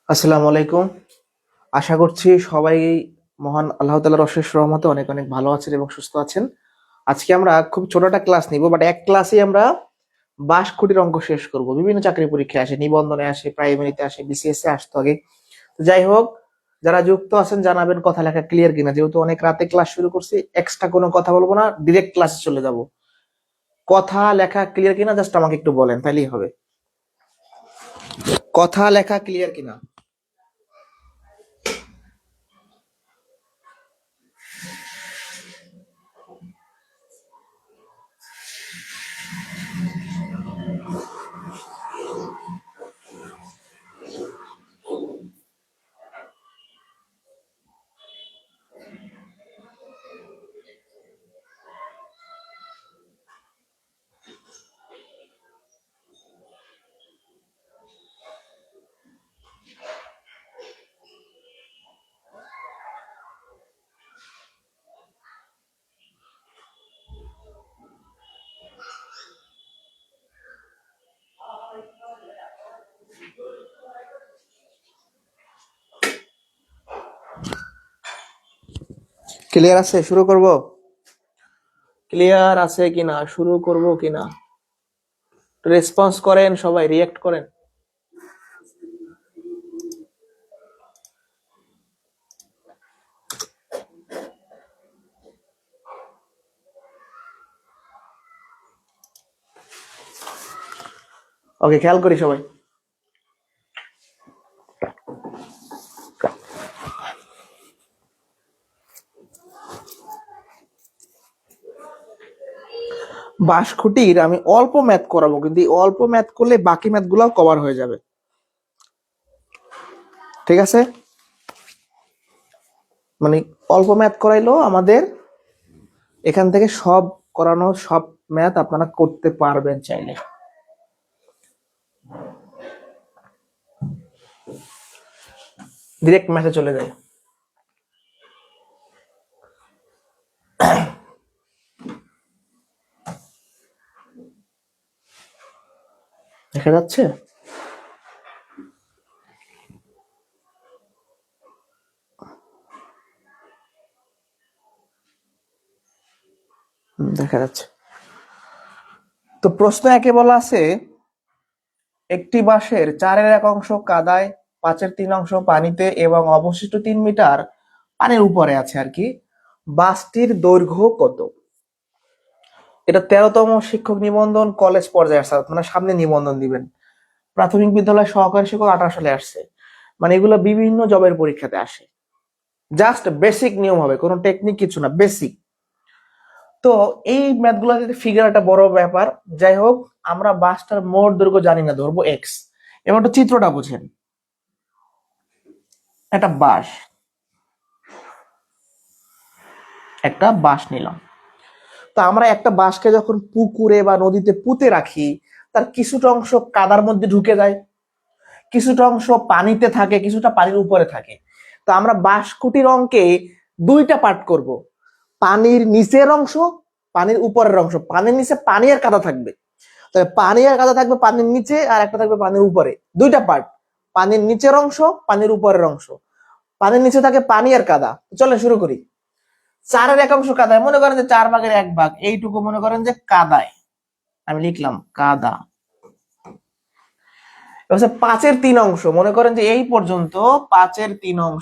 আসসালামু আলাইকুম। আশা করছি সবাই মহান আল্লাহ তাআলার অশেষ রহমতে অনেক অনেক ভালো আছেন এবং সুস্থ আছেন। আজকে আমরা খুব ছোট একটা ক্লাস নিব, বাট এক ক্লাসে আমরা বাঁশখুঁটির অঙ্ক শেষ করব। বিভিন্ন চাকরি পরীক্ষায় আসে, নিবন্ধনে আসে, প্রাইমারিতে আসে, বিসিএস এ আসতো আগে। তো যাই হোক, যারা যুক্ত আছেন জানাবেন কথা লেখা ক্লিয়ার কিনা। যেহেতু অনেক রাতে ক্লাস শুরু করছি, এক্সট্রা কোনো কথা বলবো না, ডিরেক্ট ক্লাসে চলে যাব। কথা লেখা ক্লিয়ার কিনা জাস্ট আমাকে একটু বলেন, তাইলেই হবে। কথা লেখা ক্লিয়ার কিনা? ক্লিয়ার আছে? শুরু করব? ক্লিয়ার আছে কিনা, শুরু করব কিনা? রেসপন্স করেন, সবাই রিঅ্যাক্ট করেন। ওকে, খেয়াল করি সবাই। বাঁশখুঁটির আমি অল্প ম্যাথ করাবো, কিন্তু এই অল্প ম্যাথ করলে বাকি ম্যাথ গুলাও কভার হয়ে যাবে। ঠিক আছে? মানে অল্প ম্যাথ করাইলেও আমাদের এখান থেকে সব করানো, সব ম্যাথ আপনারা করতে পারবেন চাইলে। ডিরেক্ট ম্যাথে চলে যায়। দেখা যাচ্ছে? দেখা যাচ্ছে। তো প্রশ্ন একে বলা আছে, একটি বাঁশের 4/1 কাদায়, 5/3 পানিতে এবং অবশিষ্ট 3 মিটার পানির উপরে আছে আর কি। বাসটির দৈর্ঘ্য কত? এটা 13তম শিক্ষক নিবন্ধন কলেজ পর্যায়ে আসছে, মানে সামনে নিবন্ধন দিবেন। প্রাথমিক বিদ্যালয় সহকারী শিক্ষক 18 সালে আসছে। মানে এগুলো বিভিন্ন জবের পরীক্ষাতে আসে। জাস্ট বেসিক নিয়ম হবে, কোনো টেকনিক কিছু না, বেসিক। তো এই ম্যাথগুলো ফিগার একটা বড় ব্যাপার। যাই হোক, আমরা বাসটার মোট দৈর্ঘ্য জানি না, ধরবো এক্স। এবার একটু চিত্রটা বুঝেন। একটা বাস, একটা বাস নিলাম। তো আমরা একটা বাসকে যখন পুকুরে বা নদীতে পুঁতে রাখি, তার কিছুটা অংশ কাদার মধ্যে ঢুকে যায়, কিছুটা অংশ পানিতে থাকে, কিছুটা পানির উপরে থাকে। তো আমরা বাঁশখুঁটির অঙ্কে দুইটা পার্ট করব, পানির নিচের অংশ, পানির উপরের অংশ। পানির নিচে পানি আর কাদা থাকবে, তাহলে পানি আর কাদা থাকবে পানির নিচে, আর একটা থাকবে পানির উপরে। দুইটা পার্ট, পানির নিচের অংশ, পানির উপরের অংশ। পানির নিচে থাকে পানি আর কাদা। চলেন শুরু করি। 4/1 কাদায়, মনে করেন যে 4/1 এইটুকু মনে করেন যে কাদায়, আমি লিখলাম কাদা। 5/3 মনে করেন যে এই পর্যন্ত 5/3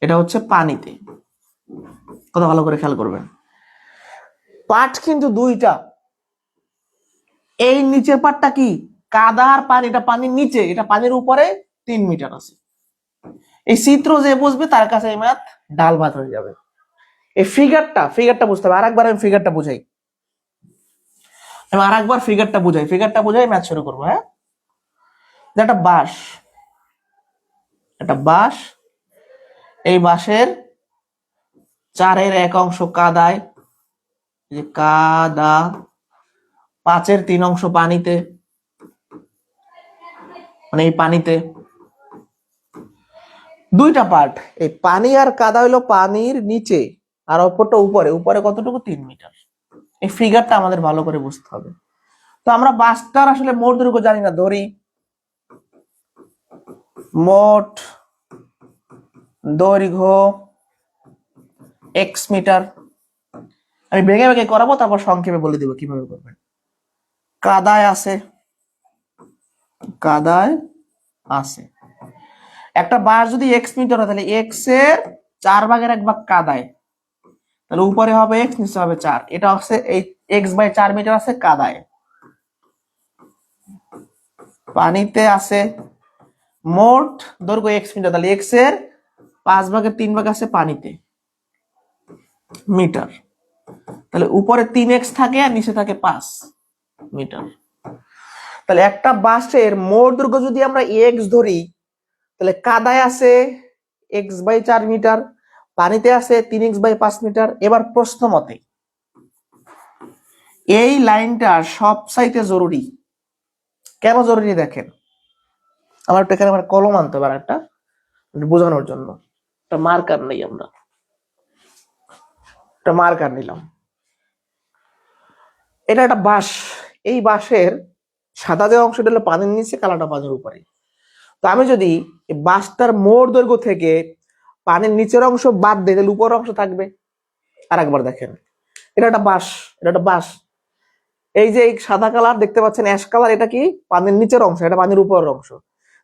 এটা হচ্ছে পানিতে। কথা ভালো করে খেয়াল করবেন, পার্ট কিন্তু দুইটা। এই নিচের পার্টটা কি কাদা আর পানি, এটা পানির নিচে, এটা পানির উপরে 3 মিটার আছে। এই চিত্র যে বুঝবে তার কাছে এই ম্যাথ ডাল ভাত হয়ে যাবে। এই ফিগারটা বুঝতে হবে। আরেকবার আমি ফিগারটা বুঝাই, ফিগারটা বুঝাই ম্যাথ শুরু করবো। হ্যাঁ, একটা বাঁশ, একটা বাঁশ, এই বাঁশের 4/1 কাদায়, যে কাদা, 5/3 পানিতে, মানে এই পানিতে। দুইটা পার্ট, এই পানি আর কাদা হলো পানির নিচে, আর অপরটা উপরে। উপরে কতটুকু? 3 মিটার। এই ফিগারটা আমাদের ভালো করে বুঝতে হবে। তো আমরা বাসটার আসলে মোট দৈর্ঘ্য জানি না, ধরি মোট দৈর্ঘ্য এক্স মিটার। আমি ভেঙে ভেঙে করাবো, তারপর সংক্ষেপে বলে দেবো কিভাবে করবেন। কাদায় আছে, কাদায় আছে একটা বাস যদি এক্স মিটার হয়, তাহলে এক্স এর 4/1 কাদায়, তাহলে উপরে হবে এক্স, নিচে হবে 4। এটা হচ্ছে এই x/4 মিটার আছে কাদায়। পানিতে আছে মোট দৈর্ঘ্য এক্স মিটার, তাহলে এক্স এর 5/3 আছে পানিতে মিটার, তাহলে উপরে 3x থাকে আর নিচে থাকে 5 মিটার। তাহলে একটা বাসের মোট দৈর্ঘ্য যদি আমরা এক্স ধরি, তাহলে কাদায় আছে x/4 মিটার, পানিতে আছে 3x/5 মিটার। এবার প্রশ্ন মতে এই লাইনটা সবচাইতে জরুরি। কেন জরুরি দেখেন, আমার একটু এখানে কলম আনতে পারে একটা বোঝানোর জন্য। একটা মার্কার নেই, আমরা একটা মার্কার নিলাম। এটা একটা বাঁশ, এই বাঁশের সাদা যে অংশটা হলো পানির নিচে, কালাটা পানির উপরে। তো আমি যদি বাঁশটার মোট দৈর্ঘ্য থেকে পানির নিচের অংশ বাদ দিই, তাহলে উপরের অংশ থাকবে। আর একবার দেখেন, এটা একটা বাঁশ, এটা একটা বাঁশ। এই যে এই সাদা কালার দেখতে পাচ্ছেন, অ্যাশ কালার, এটা কি পানির নিচের অংশ, এটা পানির উপরের অংশ।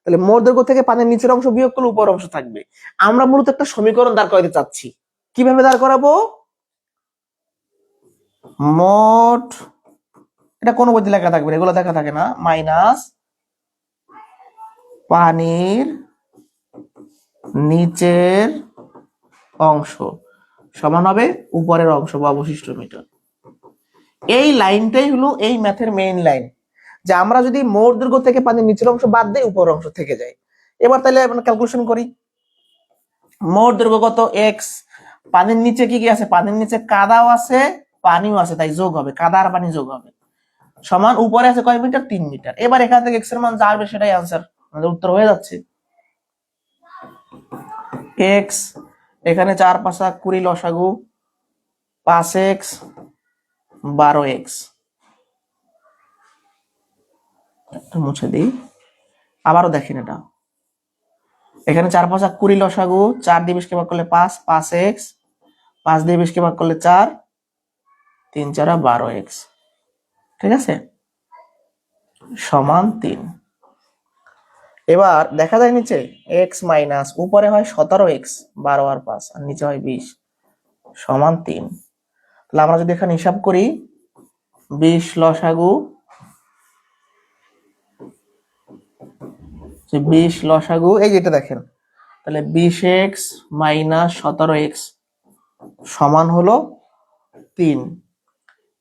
তাহলে মোট দৈর্ঘ্য থেকে পানির নিচের অংশ বিয়োগ করলে উপরের অংশ থাকবে। আমরা মূলত একটা সমীকরণ দাঁড় করাতে চাচ্ছি। কিভাবে দাঁড় করাবো? মোট, এটা কোনো বইতে লেখা থাকবে, এগুলো দেখা থাকে না, মাইনাস পানির নিচের অংশ সমান হবে উপরের অংশ বা অবশিষ্ট মিটার। এই লাইনটাই হলো এই ম্যাথের মেইন লাইন, যে আমরা যদি মোট দৈর্ঘ্য থেকে পানির নিচের অংশ বাদ দেই, উপরের অংশ থেকে যায়। এবার তাহলে আমরা ক্যালকুলেশন করি। মোট দৈর্ঘ্য কত? এক্স। পানির নিচে কি কি আছে? পানির নিচে কাদাও আছে, পানিও আছে, তাই যোগ হবে, কাদা আর পানি যোগ হবে, সমান উপরে আছে কয় মিটার? 3 মিটার। এবার এখান থেকে এক্স এর মান যা আসবে সেটাই आंसर, আমাদের উত্তর হয়ে যাচ্ছে। এক্স এখানে 4 5 20 লসাগু 5x 12x, একটু মুছে দিই, আবারও দেখেন। এটা এখানে 4 5 20 লসাগু, 4 দিয়ে 20 কে ভাগ করলে 5, 5x, 5 দিয়ে 20 কে ভাগ করলে 4, 3 4 12x, ঠিক আছে, সমান 3। এবার দেখা যায় নিচে x মাইনাস উপরে হয় 17x, 12 আর 5, আর নিচে হয় 20, সমান 3। তাহলে আমরা যদি এখানে হিসাব করি, 20 লসাগু, 20 লসাগু, এই যেটা দেখেন, তাহলে 20x মাইনাস 17x সমান হলো 3।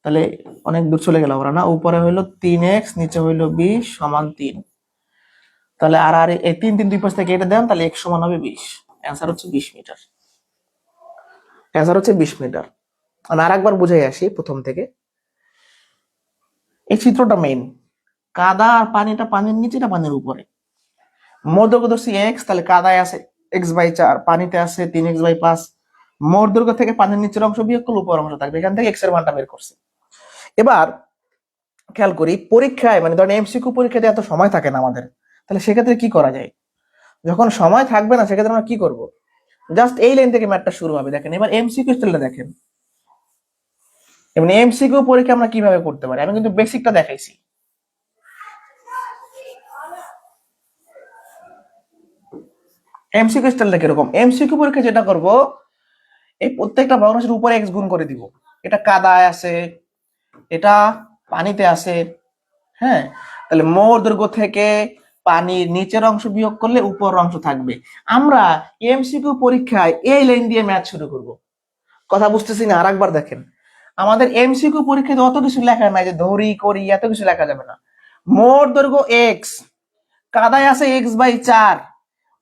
তাহলে অনেক দূর চলে গেল আমরা না, উপরে হইলো 3x, নিচে হইলো 20, সমান 3। তাহলে আর এই 3 3 দুই পাশ থেকে এটা দেন, তাহলে x সমান হবে 20। অ্যান্সার হচ্ছে 20 মিটার। অ্যান্সার হচ্ছে 20 মিটার। আমি আরেকবার বুঝাই আসি প্রথম থেকে। এই চিত্রটা মেইন, কাদা আর পানিটা পানির নিচে, এটা পানির উপরে। মোট দৈর্ঘ্য ধরছি x, তাহলে কাদায় আছে x/4, পানিতে আছে 3x/5। মোট দৈর্ঘ্য থেকে পানির নিচের অংশ বিয়োগ করলে উপরের অংশ থাকবে, এখান থেকে x এর মানটা বের করছি। এবার খেয়াল করি, পরীক্ষায় মানে ধরেন এমসিকিউ পরীক্ষাতে এত সময় থাকে না আমাদের, তাহলে সেক্ষেত্রে কি করা যায়? যখন সময় থাকবে না, সেক্ষেত্রে আমরা কি করব? জাস্ট এই লাইন থেকে ম্যাথটা শুরু হবে। দেখেন এবার এমসিকিউ স্টাইলটা দেখেন। এমনি এমসিকিউ পরীক্ষা আমরা কিভাবে করতে পারি, আমি কিন্তু বেসিকটা দেখাইছি। এমসিকিউ স্টাইলটা কিরকম? এমসিকিউ পরীক্ষা যেটা করব, এই প্রত্যেকটা ভগ্নাংশের উপরে x গুণ করে দিব। এটা কাদায় আছে, এটা পানিতে আছে, হ্যাঁ, তাহলে মোট দৈর্ঘ্য থেকে পানির নিচের অংশ বিয়োগ করলে উপরের অংশ থাকবে। আমরা এমসিকিউ পরীক্ষায় এই লাইন দিয়ে ম্যাথ শুরু করব। কথা বুঝতেছি না? আরেকবার দেখেন, আমাদের এমসিকিউ পরীক্ষায় অত কিছু লেখা নাই যে ধরি করি, এত কিছু লেখা যাবে না। মোট দৈর্ঘ্য x, কাদায় আছে x/4,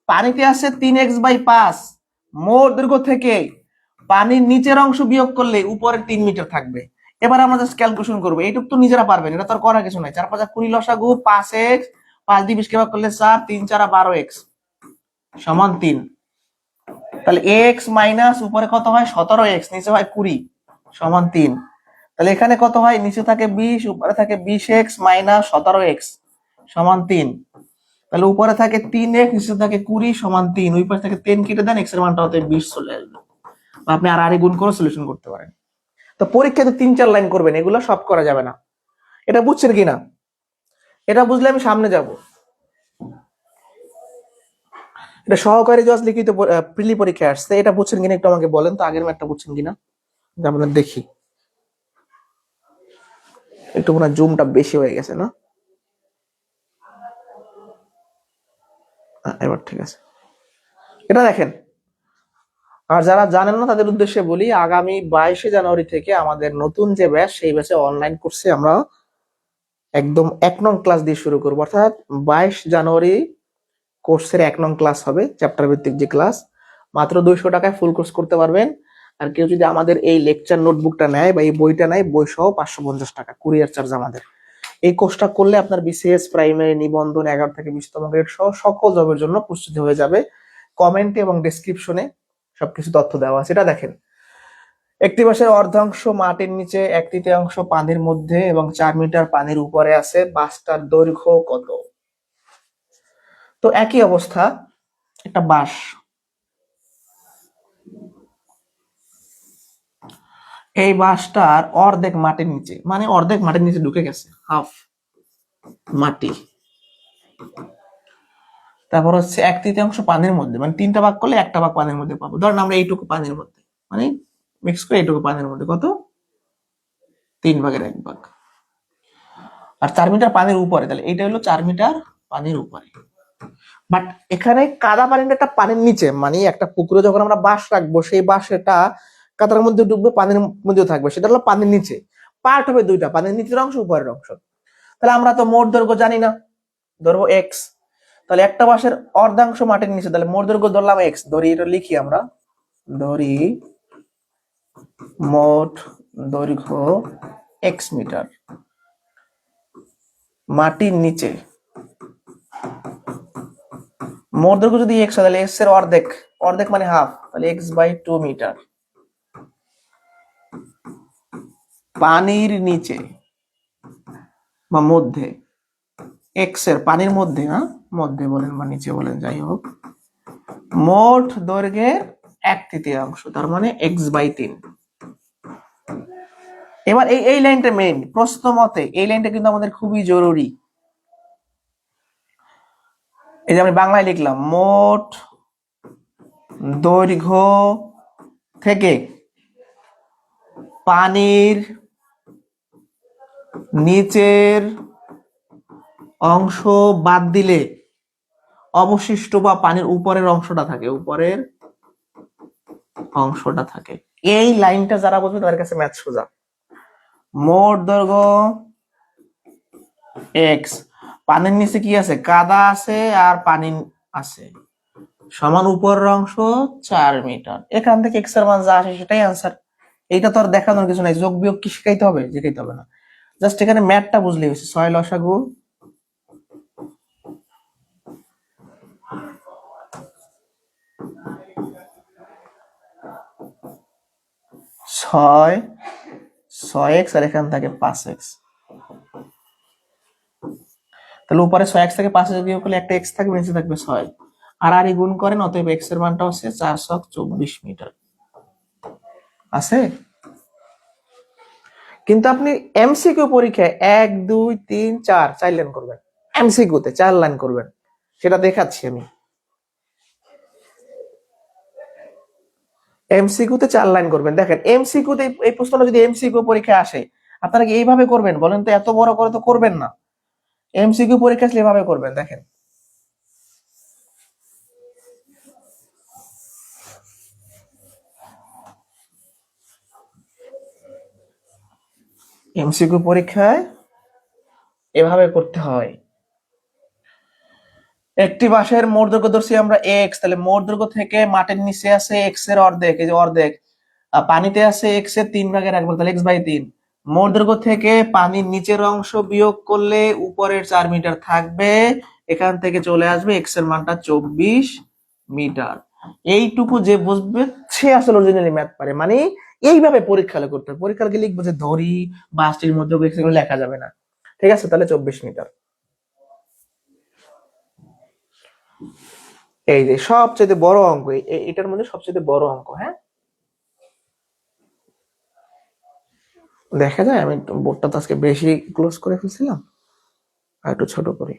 পানিতে আছে 3x/5, মোট দৈর্ঘ্য থেকে পানির নিচের অংশ বিয়োগ করলে উপরে 3 মিটার থাকবে। এবার আমরা জাস্ট ক্যালকুলেশন করবো, এইটুকু তো নিজেরা পারবেন, এটা তো আর করার কিছু নাই। 4 5 20 লসাগু 5x, 5 দিয়ে 20 কে ভাগ করলে 4, 3 4 12x সমান 3। তাহলে x মাইনাস উপরে কত হয়? 17x, নিচে হয় 20, সমান 3। তাহলে এখানে কত হয়? নিচে থাকে 20, উপরে থাকে 20x মাইনাস 17x সমান 3। তাহলে উপরে থাকে 3x, নিচে থাকে 20 সমান 3, ওই পাশে থেকে 10 কেটে দেন, x এর মানটা হতে 20 চলে আসবে। আপনি আর গুণ করে সলিউশন করতে পারেন। তো পরীক্ষাতে 3-4 লাইন করবেন, এগুলো সব করা যাবে না। এটা বুঝছেন কিনা? এটা বুঝলে আমি সামনে যাব। এটা সহকারী জজ লিখিত প্রিলি পরীক্ষা আসছে, এটা বুঝছেন কিনা একটু আমাকে বলেন তো, আগের ম্যাথটা বুঝছেন কিনা আমরা দেখি। একটু মনে হয় জুমটা বেশি হয়ে গেছে না? এবার ঠিক আছে। এটা দেখেন, আর যারা জানেন না তাদের উদ্দেশ্যে বলি, আগামী 22শে জানুয়ারি থেকে আমাদের নতুন যে ব্যাচ, সেই ব্যাচে অনলাইন কোর্সে আমরা একদম 1 নং ক্লাস দিয়ে শুরু করবো। অর্থাৎ 22 জানুয়ারি কোর্সের 1 নং ক্লাস হবে, চ্যাপ্টার ভিত্তিক যে ক্লাস। মাত্র 200 টাকায় ফুল কোর্স করতে পারবেন। আর কেউ যদি আমাদের এই লেকচার নোটবুকটা নেয় বা এই বইটা নেয়, বই সহ 550 টাকা কুরিয়ার চার্জ আমাদের। এই কোর্সটা করলে আপনার বিসিএস, প্রাইমারি, নিবন্ধন 11 থেকে 20তম গ্রেড সহ সকল জবের জন্য প্রস্তুতি হয়ে যাবে। কমেন্টে এবং ডেসক্রিপশনে সবকিছু তথ্য দেওয়া আছে। এটা দেখেন, একটি বাসের অর্ধাংশ মাটির নিচে, 1/3 পানির মধ্যে এবং 4 মিটার পানির উপরে আছে। বাসটার দৈর্ঘ্য কত? তো একই অবস্থা, একটা বাস, এই বাসটার অর্ধেক মাটির নিচে, মানে অর্ধেক মাটির নিচে ঢুকে গেছে, হাফ মাটি। তারপর হচ্ছে 1/3 পানির মধ্যে, মানে 3টা ভাগ করলে 1টা ভাগ পানির মধ্যে পাবো। ধরেন আমরা এইটুকু পানির মধ্যে, মানে মিক্স করে এইটুকু পানির মধ্যে কত? 3/1 ভাগ। আর 4 মিটার পানির উপরে, তাহলে এটা হলো 4 মিটার পানির উপরে। বাট এখানে কাদা পানিটা একটা পানির নিচে, মানে একটা পুকুরে যখন আমরা বাঁশ রাখবো, সেই বাঁশটা কাদার মধ্যে ডুববে, পানির মধ্যে থাকবে, সেটা হলো পানির নিচে। পার্ট হবে দুইটা, পানির নিচের অংশ, উপরের অংশ। তাহলে আমরা তো মোট দৈর্ঘ্য জানি না, ধরবো এক্স। তাহলে একটা বাঁশের অর্ধাংশ মাটির নিচে, তাহলে মোট দৈর্ঘ্য ধরলাম এক্স। ধরি, এটা লিখি আমরা, ধরি মোট দৈর্ঘ্য এক্স মিটার মাটির নিচে। মোট দৈর্ঘ্য যদি এক্স হয়, তাহলে এক্স এর অর্ধেক, অর্ধেক মানে হাফ, তাহলে x/2 মিটার পানির নিচে বা মধ্যে। এক্স এর পানির মধ্যে, না মধ্যে বলেন বা নিচে বলেন, যাই হোক, মোট দৈর্ঘ্যের 1/3, তার মানে x/3। এবার এই লাইনটা মেইন, প্রশ্ন মতে এই লাইনটা কিন্তু আমাদের খুবই জরুরি। এই যে আমি বাংলায় লিখলাম, মোট দৈর্ঘ্য থেকে পানির নিচের অংশ বাদ দিলে অবশিষ্ট বা পানির উপরের অংশটা থাকে, উপরের অংশটা থাকে। এই লাইনটা যারা বুঝবে তাদের কাছে ম্যাথ সোজা। মোট দৈর্ঘ্য এক্স, পানির নিচে কি আছে? কাদা আছে আর পানি আছে, সমান উপরের অংশ 4 মিটার। এখান থেকে এক্স এর মান যা আসে সেটাই আনসার। এইটা তো আর দেখানোর কিছু নাই, যোগ বিয়োগ কি শিখাইতে হবে? শিখাইতে হবে না, জাস্ট এখানে ম্যাথটা বুঝলেই হয়েছে। 6 লসাগু 6x আর এখান থেকে 5x। তাহলে উপরে 6x থেকে 5x বিয়োগ করলে একটা x থাকবে, নিচে থাকবে 6। আর গুণ করেন, অতএব x এর মানটা হচ্ছে 424 মিটার। আছে? কিন্তু আপনি এমসিকিউ পরীক্ষায় 1 2 3 4 লাইন করবেন, এমসিকিউতে 4 লাইন করবেন, সেটা দেখাচ্ছি আমি। এমসিকিউতে 4 লাইন করবেন। দেখেন এমসিকিউতে এই প্রশ্নটা যদি এমসিকিউ পরীক্ষায় আসে, আপনারা কি এইভাবে করবেন বলেন তো? এত বড় করে তো করবেন না। এমসিকিউ পরীক্ষা আসলে এভাবে করবেন। দেখেন, এমসিকিউ পরীক্ষায় এভাবে করতে হয়। একটি বাঁশের মোট দৈর্ঘ্য ধরছি আমরা এক্স, তাহলে মোট দৈর্ঘ্য থেকে মাটির নিচে আছে এক্স এর অর্ধেক, এই যে অর্ধেক, পানিতে আছে এক্স এর 3/1, তাহলে x/3। মোট দৈর্ঘ্য থেকে পানির নিচের অংশ বিয়োগ করলে উপরের 4 মিটার থাকবে, এখান থেকে চলে আসবে এক্স এর মানটা 24 মিটার। এইটুকু যে বুঝবে সে আসলে অরিজিনালি ম্যাথ পারে। মানে এইভাবে পরীক্ষা করতে হবে। পরীক্ষা লিখবো যে ধরি বাসটির মধ্যে লেখা যাবে না। ঠিক আছে, তাহলে 24 মিটার। এই যে সবচেয়ে বড় অঙ্ক, এটার মধ্যে সবচেয়ে বড় অঙ্ক। হ্যাঁ, দেখা যায় আমি বোর্ডটা তো আজকে বেশি ক্লোজ করে ফেলছিলাম, আর একটু ছোট করি।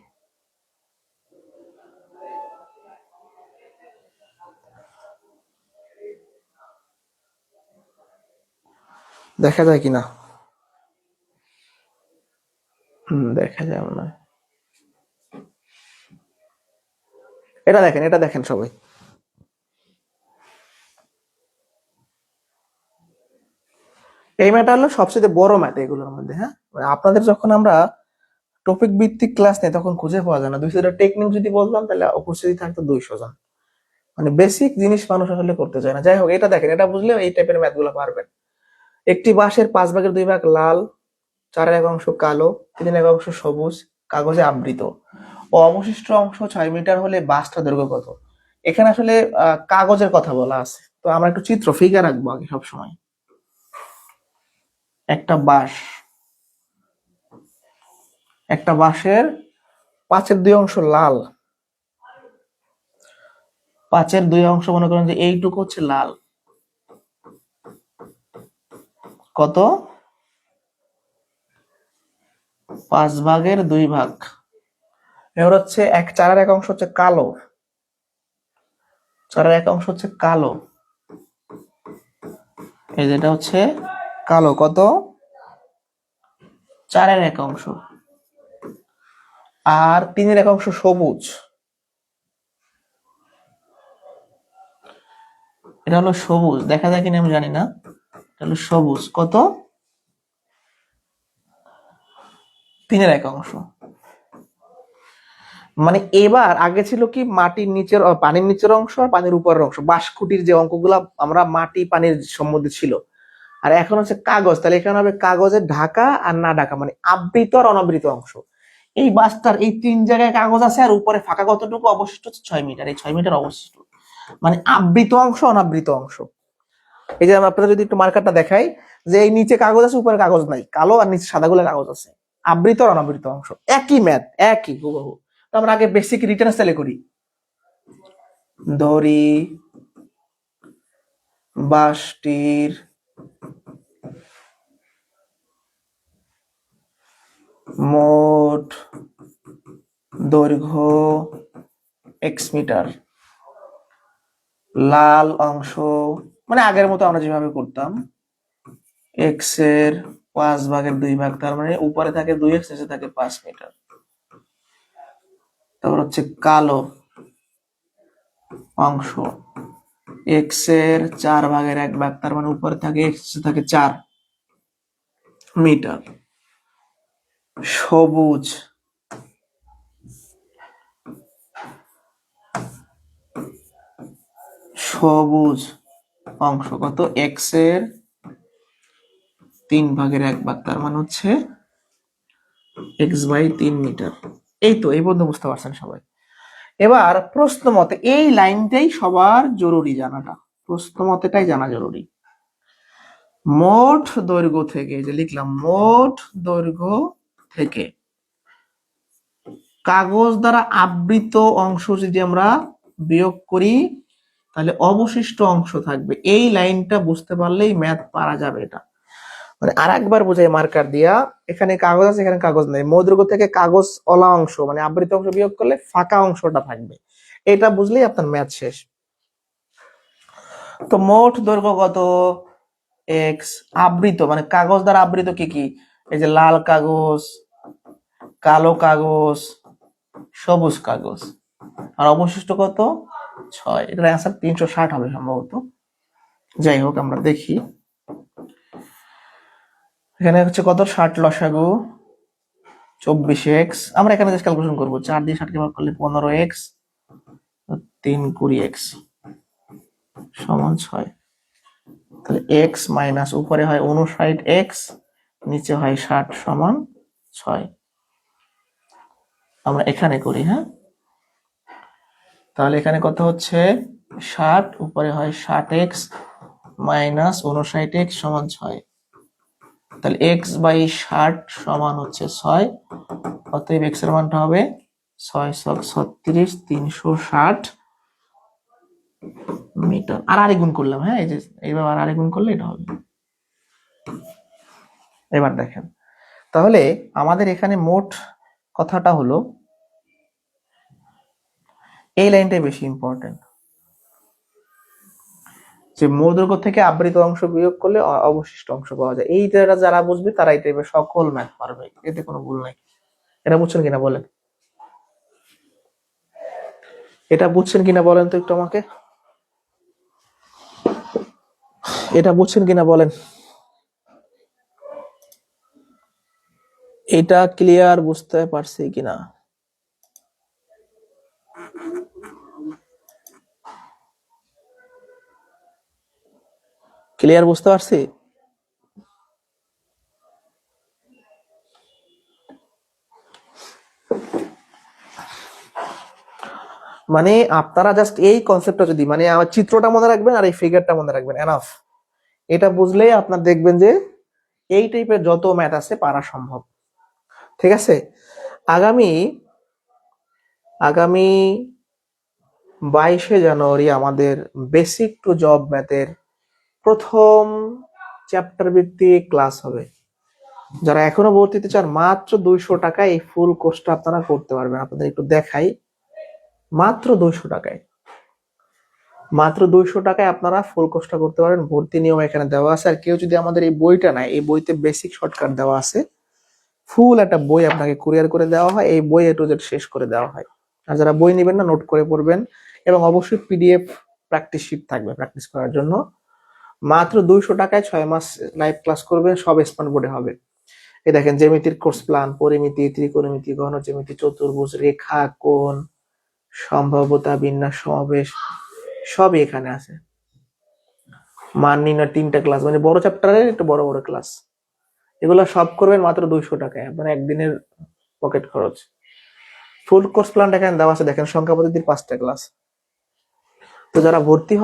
দেখা যায় কিনা? দেখা যায় মনে হয়। এটা দেখেন, এটা দেখেন সবাই। এই ম্যাথটা হলো সবচেয়ে বড় ম্যাথ এগুলোর মধ্যে। হ্যাঁ, মানে আপনাদের যখন আমরা টপিক ভিত্তিক ক্লাস নেই তখন খুঁজে পাওয়া যায় না। 200টা টেকনিক যদি বলতাম তাহলে উপস্থিতি থাকতো 200 জন। মানে বেসিক জিনিস মানুষ আসলে করতে চায় না। যাই হোক, এটা দেখেন, এটা বুঝলে এই টাইপের ম্যাথ গুলো পারবেন। একটি বাঁশের 5/2 ভাগ লাল, 4/1 অংশ কালো, 3/1 অংশ সবুজ, কাগজে আবৃত ও অবশিষ্ট অংশ 6 মিটার হলে বাঁশটার দৈর্ঘ্য কত? এখানে আসলে কাগজের কথা বলা আছে, তো আমরা একটু চিত্র ফিগার রাখবো আগে সবসময়। একটা বাঁশ, একটা বাঁশের 5/2 অংশ লাল, 5/2 অংশ মনে করেন যে এইটুকু হচ্ছে লাল, কত? 5/2 এবার হচ্ছে 4/1 অংশ হচ্ছে কালো, 4/1 অংশ হচ্ছে কালো, এই যেটা হচ্ছে কালো, কত? 4/1 অংশ। আর 3/1 অংশ সবুজ, এটা হলো সবুজ, দেখা যায় কিনা আমি জানি না, এটা হলো সবুজ, কত? 3/1 অংশ। মানে এবার আগে ছিল কি মাটির নিচের পানির নিচের অংশ আর পানির উপরের অংশ, বাঁশখুঁটির যে অঙ্কগুলা আমরা মাটি পানির সম্বন্ধে ছিল। আর এখন হচ্ছে কাগজ, তাহলে এখানে হবে কাগজের ঢাকা আর না ঢাকা, মানে আবৃত আর অনাবৃত অংশ। এই বাসটার এই 3 জায়গায় কাগজ আছে আর উপরে ফাঁকা কতটুকু অবশিষ্ট হচ্ছে 6 মিটার, এই 6 মিটার অবশিষ্ট, মানে আবৃত অংশ অনাবৃত অংশ। এই যে আপনারা যদি একটু মার্কারটা দেখাই, যে এই নিচে কাগজ আছে উপরে কাগজ নাই, কালো আর নিচে সাদা গুলো কাগজ আছে, আবৃত আর অনাবৃত অংশ, একই ম্যাথ, একই হুবহু। তো আমরা আগে বেসিক রিটার্ন স্টাইলে করি। দড়ি বাঁশটির মোট দৈর্ঘ্য এক্স মিটার, লাল অংশ মানে আগের মতো আমরা যেভাবে করতাম, এক্স এর 5/2, তার মানে উপরে থাকে 2x, নিচে থাকে 5 মিটার। তারপর হচ্ছে কালো অংশ, এক্স এর 4/1, তার মানে উপরে থাকে x, নিচে থাকে 4 মিটার। সবুজ সবুজ অংশ কত? এক্স এর 3/1, তার মানে হচ্ছে x/3 মিটার। এই তো, এই পর্যন্ত বুঝতে পারছেন সবাই। এবার প্রশ্ন মতে এই লাইনটাই সবার জরুরি জানাটা, প্রশ্ন মতেটাই জানা জরুরি। মোট দৈর্ঘ্য থেকে, যে লিখলাম মোট দৈর্ঘ্য থেকে কাগজ দ্বারা আবৃত অংশ যদি আমরা বিয়োগ করি তাহলে অবশিষ্ট অংশ থাকবে। এই লাইনটা বুঝতে পারলেই ম্যাথ পারা যাবে। এটা মানে আর একবার বোঝাই মার্কার দিয়া, এখানে কাগজ আছে এখানে কাগজ নেই, মধ্যদৈর্ঘ্য থেকে কাগজ অলা অংশ মানে আবৃত অংশ বিয়োগ করলে ফাঁকা অংশটা থাকবে, এটা বুঝলেই আপনার ম্যাথ শেষ। তো মোট দৈর্ঘ্য কত? এক্স, আবৃত মানে কাগজ দ্বারা আবৃত কি কি, এই যে লাল কাগজ, কালো কাগজ, সবুজ কাগজ, আর অবশিষ্ট কত? 6। এটার অ্যান্সার 360 হবে সম্ভবত। যাই হোক আমরা দেখি, এখানে হচ্ছে কত? 60 লসাগু 24x, আমরা এখানে জাস্ট ক্যালকুলেশন করবো, 4 দিয়ে 60 কে ভাগ করলে 15x, 3 20x সমান 6। তাহলে x মাইনাস উপরে হয় 59x, নিচে হয় 60 সমান 6। আমরা এখানে করি। হ্যাঁ, তাহলে এখানে কত হচ্ছে? 60, উপরে হয় 60x মাইনাস 59x সমান 6। তাহলে x/60 সমান হচ্ছে 6, অতএব x এর মানটা হবে 6 × 36, 360 মিটার আর আরে গুণ করলাম, হ্যাঁ এই যে এইবার আর আরে গুণ করলে এটা হবে। এবার দেখেন, তাহলে আমাদের এখানে মোট কথাটা হলো এই লাইনটাই বেশি ইম্পর্টেন্ট, যে মূল দৈর্ঘ্য থেকে আবৃত অংশ বিয়োগ করলে অবশিষ্ট অংশ পাওয়া যায়। এইটা যারা বুঝবে তারা এই টাইপের সকল ম্যাথ পারবে, এতে কোনো ভুল নাই। এটা বুঝছেন কিনা বলেন, এটা বুঝছেন কিনা বলেন তো একটু আমাকে, এটা বুঝছেন কিনা বলেন, এটা ক্লিয়ার বুঝতে পারছি কিনা? ক্লিয়ার বুঝতে পারছি? মানে আপনারা জাস্ট এই কনসেপ্টটা যদি, মানে আমার চিত্রটা মনে রাখবেন আর এই ফিগারটা মনে রাখবেন, এনাফ। এটা বুঝলেই আপনার দেখবেন যে এই টাইপের যত ম্যাথ আছে পারা সম্ভব। ঠিক আছে, আগামী আগামী 22শে জানুয়ারি আমাদের বেসিক টু জব ম্যাথের প্রথম চ্যাপ্টার ভিত্তিক ক্লাস হবে। যারা এখনো ভর্তি হতে চান মাত্র 200 টাকায় এই ফুল কোর্সটা আপনারা করতে পারবেন। আপনাদের একটু দেখাই, মাত্র 200 টাকায়, মাত্র 200 টাকায় আপনারা ফুল কোর্সটা করতে পারেন। ভর্তি নিয়ম এখানে দেওয়া আছে। আর কেউ যদি আমাদের এই বইটা নেয়, এই বইতে বেসিক শর্টকাট দেওয়া আছে, ফুল একটা বই আপনাকে কুরিয়ার করে দেওয়া হয়, এই বই A to Z শেষ করে দেওয়া হয়। আর যারা বই নেবেন না, নোট করে পড়বেন, এবং অবশ্যই PDF প্র্যাকটিস শিট থাকবে প্র্যাকটিস করার জন্য। মাত্র 200 টাকায় 6 মাস লাইভ ক্লাস করবেন, সব স্মার্ট বোর্ডে হবে। এই দেখেন, জ্যামিতির কোর্স প্ল্যান, পরিমিতি, ত্রিকোণমিতি, ঘনজ্যামিতি, চতুর্ভুজ, রেখা, কোণ, সম্ভাব্যতা, বিন্যাস, সমাবেশ, সবই এখানে আছে। মান নির্ণয় 3টা ক্লাস, মানে বড় চ্যাপ্টারের একটু বড় বড় ক্লাস, এগুলো সব করবেন মাত্র 200 টাকায়, আপনার একদিনের পকেট খরচ। ফুল কোর্স প্ল্যানটা এখানে দেওয়া আছে, দেখেন সংখ্যা পদ্ধতির 5টা ক্লাস। তো যারা ভর্তি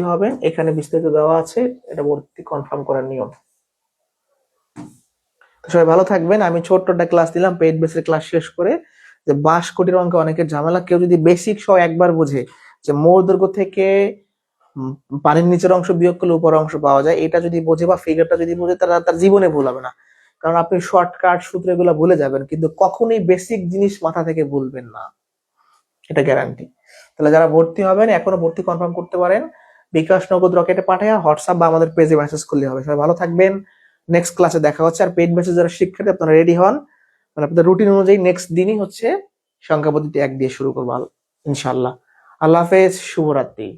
হবেন এখানে বিস্তারিত দেওয়া আছে, এটা ভর্তি কনফার্ম করার নিয়ম। তো সবাই ভালো থাকবেন। আমি ছোট্ট একটা ক্লাস দিলাম পেইড বেসের ক্লাস শেষ করে, যে 62 কোটির অঙ্কে অনেকের ঝামেলা। কেউ যদি বেসিক সহ একবার বুঝে যে মোট দৈর্ঘ্য থেকে পানির নিচের অংশ বিয়োগ করলে উপরের অংশ পাওয়া যায়, এটা যদি বোঝে বা ফিগারটা যদি বোঝে, তার জীবনে ভুল হবে না। কারণ আপনি শর্টকাট সূত্র এগুলো ভুলে যাবেন, কিন্তু কখনোই বেসিক জিনিস মাথা থেকে ভুলবেন না, এটা গ্যারান্টি। তাহলে যারা ভর্তি হবেন এখনো ভর্তি কনফার্ম করতে পারেন, বিকাশ নগদ রকেটে পাঠায় হোয়াটসঅ্যাপ বা আমাদের পেজে মেসেজ করলে হবে। সবাই ভালো থাকবেন, নেক্সট ক্লাসে দেখা হচ্ছে। আর পেইড মেসেজ যারা শিক্ষার্থী, আপনারা রেডি হন, মানে আপনাদের রুটিন অনুযায়ী নেক্সট দিনই হচ্ছে সংখ্যা পদ্ধতি 1 দিয়ে শুরু করবো ইনশাআল্লাহ। আল্লাহ হাফেজ, শুভরাত্রি।